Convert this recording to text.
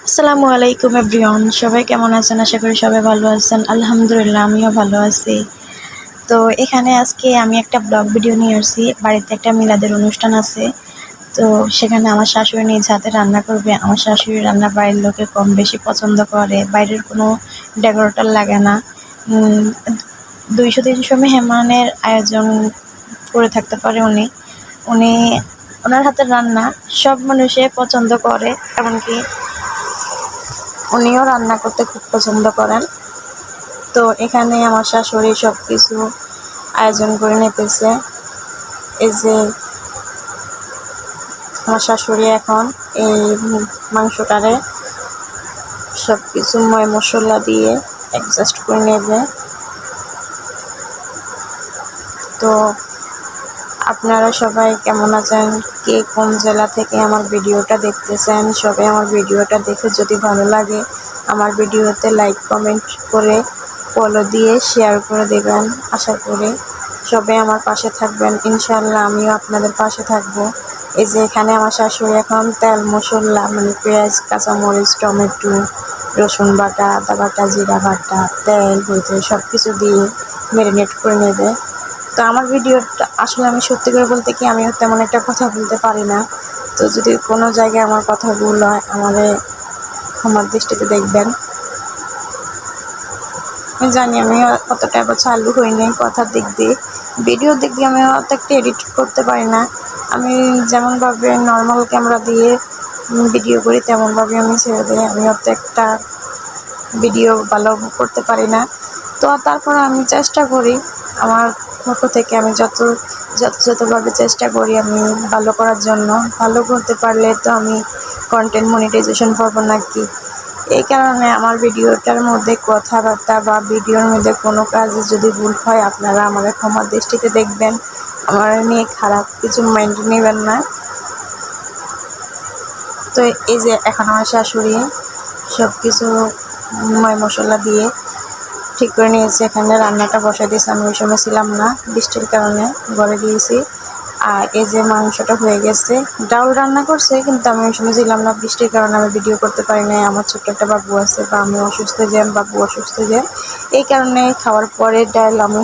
আসসালামু আলাইকুম এভরিওয়ান, সবাই কেমন আছেন? আশা করি সবাই ভালো আছেন। আলহামদুলিল্লাহ, আমিও ভালো আছি। তো এখানে আজকে আমি একটা ব্লগ ভিডিও নিয়ে আসছি। বাড়িতে একটা মিলাদের অনুষ্ঠান আছে। তো সেখানে আমার শাশুড়ি নিজ হাতে রান্না করবে। আমার শাশুড়ি রান্না বাড়ির লোকে কম বেশি পছন্দ করে, বাইরের কোনো ডেকোরেটর লাগে না। 200-300 মেহমানের আয়োজন করে থাকতে পারে উনি। উনি ওনার হাতের রান্না সব মানুষে পছন্দ করে, এমনকি উনিও রান্না করতে খুব পছন্দ করেন। তো এখানে আমার শাশুড়ি সব কিছু আয়োজন করে নিতেছে। এই যে আমার শাশুড়ি এখন এই মাংসটারে সব কিছু ময় মশলা দিয়ে অ্যাডজাস্ট করে নেবে। তো আপনারা সবাই কেমন আছেন? কে কোন জেলা থেকে আমার ভিডিওটা দেখতেছেন? সবাই আমার ভিডিওটা দেখে যদি ভালো লাগে আমার ভিডিওতে লাইক কমেন্ট করে ফলো দিয়ে শেয়ার করে দেবেন। আশা করি সবাই আমার পাশে থাকবেন, ইনশাআল্লাহ আমিও আপনাদের পাশে থাকবো। এই যে এখানে আমার শাশুড়ি এখন তেল মশলা মানে পেঁয়াজ, কাঁচামরিচ, টমেটো, রসুন বাটা, আদা বাটা, জিরা বাটা, তেল হইতে সব কিছু দিয়ে ম্যারিনেট করে নেবে। তো আমার ভিডিওটা আসলে আমি সত্যি করে বলতে কি আমি তেমন একটা কথা বলতে পারি না। তো যদি কোনো জায়গায় আমার কথা ভুল হয় আমাদের ক্ষমার দৃষ্টিতে দেখবেন। আমি জানি আমি অতটা চালু হইনি কথার দিক দিয়ে, ভিডিওর দিক দিয়ে আমি অত একটা এডিট করতে পারি না। আমি যেমনভাবে নর্মাল ক্যামেরা দিয়ে ভিডিও করি তেমনভাবে আমি ছেড়ে দিই। আমি অত একটা ভিডিও ভালো করতে পারি না। তো তারপর আমি চেষ্টা করি আমার পক্ষ থেকে, আমি যতভাবে চেষ্টা করি আমি ভালো করার জন্য। ভালো করতে পারলে তো আমি কন্টেন্ট মনিটাইজেশন পাবো নাকি। এই কারণে আমার ভিডিওটার মধ্যে কথাবার্তা বা ভিডিওর মধ্যে কোনো কাজে যদি ভুল হয় আপনারা আমাদের ক্ষমার দৃষ্টিতে দেখবেন। আমার নিয়ে খারাপ কিছু মাইন্ড নেবেন না। তো এই যে এখন আমার শাশুড়ি সব কিছু ময় মশলা দিয়ে ঠিক করে নিয়েছি। এখানে রান্নাটা বসাই দিয়েছি, আমি ওই সময় ছিলাম না, বৃষ্টির কারণে ঘরে গিয়েছি। আর এই যে মাংসটা হয়ে গেছে, ডাল রান্না করছে কিন্তু আমি ওই সময় ছিলাম না, বৃষ্টির কারণে আমি ভিডিও করতে পারি নাই। আমার ছোট্ট একটা বাবু আছে, বা আমি অসুস্থ যাই, বাবু অসুস্থ যাই, এই কারণে খাওয়ার পরে ডাল আমি